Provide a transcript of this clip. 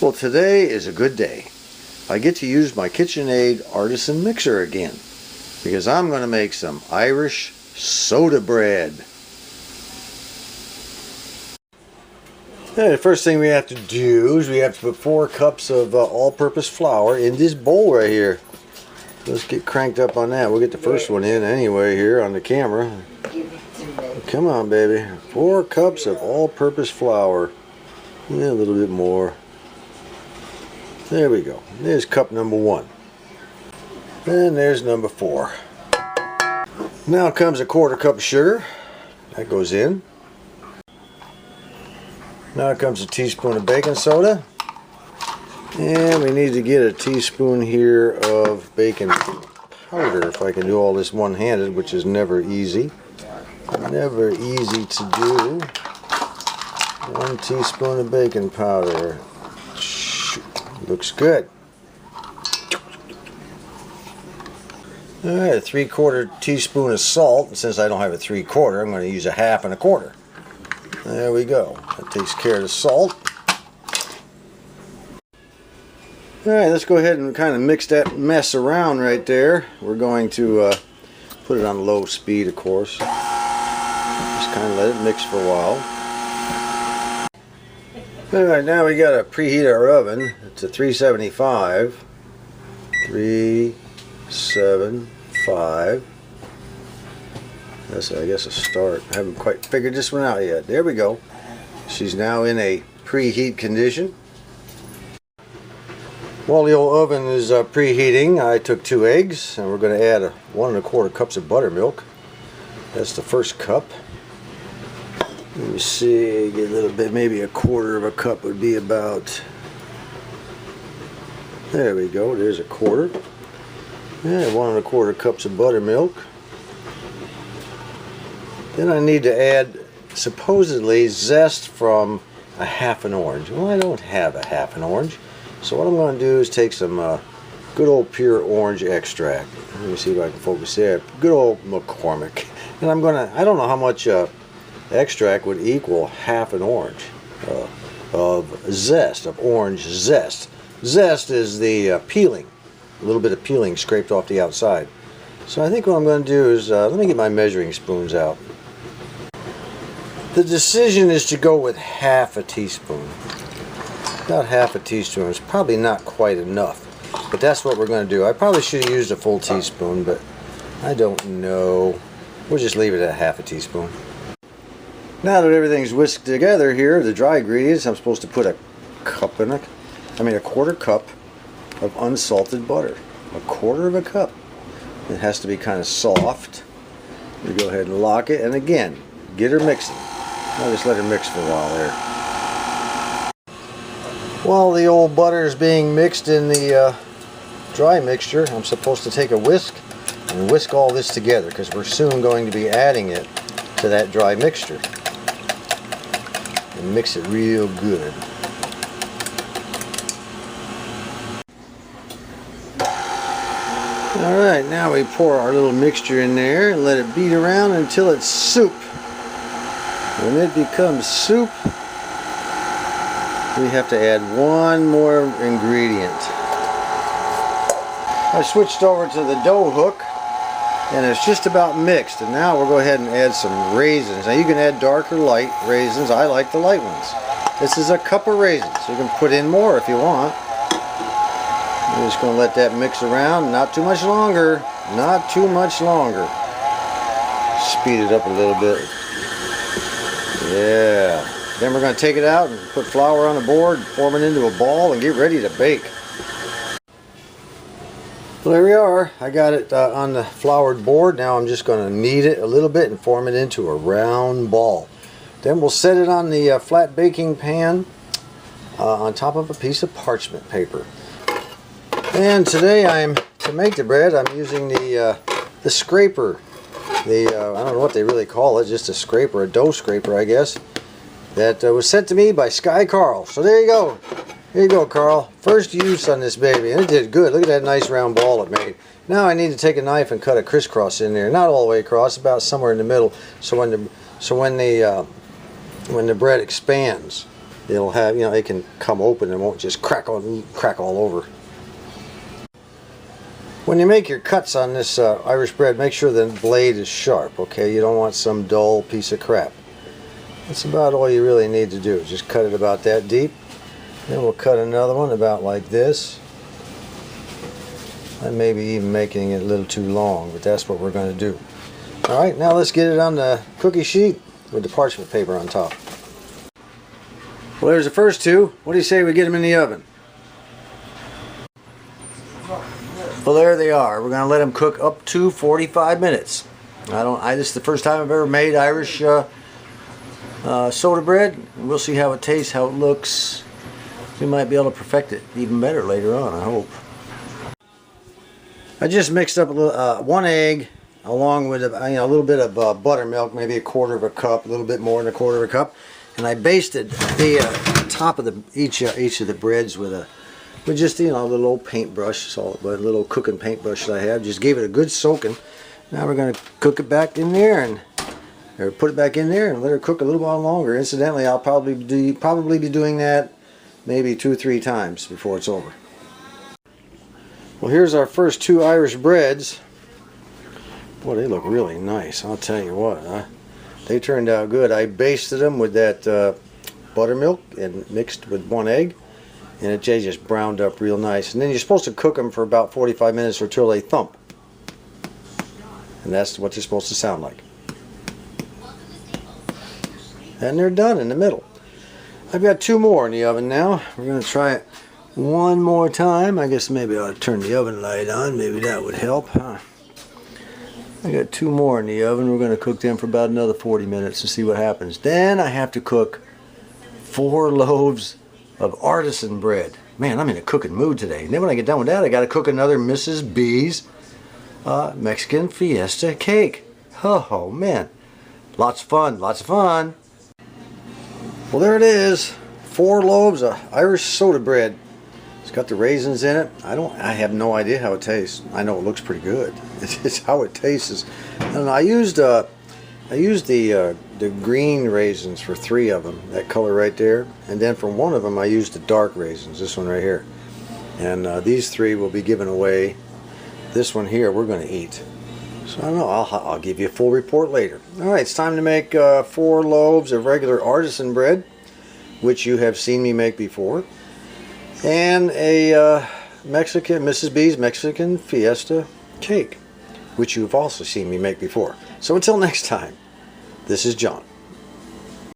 Well, today is a good day. I get to use my KitchenAid artisan mixer again because I'm going to make some Irish soda bread. The first thing we have to do is we have to put 4 cups of all-purpose flour in this bowl right here. Let's get cranked up on that. We'll get the first one in anyway here on the camera. Come on, baby. 4 cups of all-purpose flour. Yeah, a little bit more. There we go. There's cup number 1. And there's number 4. Now comes a 1/4 cup of sugar. That goes in. Now comes a teaspoon of baking soda. And we need to get a teaspoon here of baking powder, if I can do all this one-handed, which is never easy. Never easy to do. 1 teaspoon of baking powder. Looks good. Alright, a 3/4 teaspoon of salt. And since I don't have a 3/4, I'm going to use a 1/2 and a 1/4. There we go. That takes care of the salt. Alright, let's go ahead and kind of mix that mess around right there. We're going to put it on low speed, of course. Just kind of let it mix for a while. Alright, now we got to preheat our oven to 375. 375. That's, I guess, a start. I haven't quite figured this one out yet. There we go. She's now in a preheat condition. While the old oven is preheating, I took 2 eggs, and we're going to add 1 1/4 cups of buttermilk. That's the first cup. Let me see, get a little bit, maybe a 1/4 cup would be about. There we go, there's a 1/4. And 1 1/4 cups of buttermilk. Then I need to add, supposedly, zest from a 1/2 an orange. Well, I don't have a 1/2 an orange. So what I'm going to do is take some good old pure orange extract. Let me see if I can focus there. Good old McCormick. And I'm going to, I don't know how much extract would equal 1/2 an orange of zest, of orange zest. Zest is the peeling, a little bit of peeling scraped off the outside. So I think what I'm going to do is, let me get my measuring spoons out. The decision is to go with 1/2 a teaspoon. About 1/2 a teaspoon. It's probably not quite enough, but that's what we're going to do. I probably should have used a full teaspoon, but I don't know. We'll just leave it at 1/2 a teaspoon. Now that everything's whisked together here, the dry ingredients, I'm supposed to put a 1/4 cup of unsalted butter. 1/4 cup. It has to be kind of soft. We go ahead and lock it, and again, get her mixing. I'll just let her mix for a while there. While the old butter is being mixed in the dry mixture, I'm supposed to take a whisk and whisk all this together because we're soon going to be adding it to that dry mixture. And mix it real good. Alright, now we pour our little mixture in there and let it beat around until it's soup. When it becomes soup, we have to add 1 more ingredient. I switched over to the dough hook and it's just about mixed, and now we'll go ahead and add some raisins. Now you can add dark or light raisins. I like the light ones. This is a cup of raisins. You can put in more if you want. I'm just going to let that mix around. Not too much longer. Not too much longer. Speed it up a little bit. Yeah. Then we're going to take it out and put flour on the board, form it into a ball, and get ready to bake. Well, there we are. I got it on the floured board. Now I'm just going to knead it a little bit and form it into a round ball. Then we'll set it on the flat baking pan on top of a piece of parchment paper. And today to make the bread, I'm using the scraper. I don't know what they really call it, just a scraper, a dough scraper, I guess. That was sent to me by Sky Carl. So there you go. Here you go, Carl. First use on this baby, and it did good. Look at that nice round ball it made. Now I need to take a knife and cut a crisscross in there. Not all the way across, about somewhere in the middle. So when the bread expands, it'll have, you know, it can come open and won't just crack all over. When you make your cuts on this Irish bread, make sure the blade is sharp, okay? You don't want some dull piece of crap. That's about all you really need to do. Just cut it about that deep. Then we'll cut another one about like this. I may be even making it a little too long, but that's what we're going to do. Alright, now let's get it on the cookie sheet with the parchment paper on top. Well, there's the first two. What do you say we get them in the oven? Well, there they are. We're going to let them cook up to 45 minutes. This is the first time I've ever made Irish soda bread. We'll see how it tastes, how it looks. We might be able to perfect it even better later on, I hope. I just mixed up a little, 1 egg along with a little bit of buttermilk, maybe 1/4 cup, a little bit more than 1/4 cup, and I basted the top of each of the breads with just a little old paintbrush, a little cooking paintbrush that I have. Just gave it a good soaking. Now we're going to cook it back in there or put it back in there and let her cook a little while longer. Incidentally, I'll probably be doing that maybe 2 or 3 times before it's over. Well, here's our first 2 Irish breads. Boy, they look really nice. I'll tell you what, they turned out good. I basted them with that buttermilk and mixed with 1 egg, and they just browned up real nice. And then you're supposed to cook them for about 45 minutes or till they thump, and that's what they're supposed to sound like. And they're done in the middle. I've got 2 more in the oven now. We're going to try it one more time. I guess maybe I ought to turn the oven light on. Maybe that would help, huh? I got 2 more in the oven. We're going to cook them for about another 40 minutes and see what happens. Then I have to cook 4 loaves of artisan bread. Man, I'm in a cooking mood today. And then when I get done with that, I got to cook another Mrs. B's Mexican Fiesta cake. Oh man, lots of fun, lots of fun. Well, there it is. 4 loaves of Irish soda bread. It's got the raisins in it. I have no idea how it tastes. I know it looks pretty good. It's how it tastes. And I used the green raisins for 3 of them, that color right there. And then for 1 of them, I used the dark raisins, this one right here. And these 3 will be given away. This one here, we're going to eat. So I don't know. I'll give you a full report later. All right, it's time to make 4 loaves of regular artisan bread, which you have seen me make before, and a Mrs. B's Mexican Fiesta cake, which you've also seen me make before. So until next time, this is John.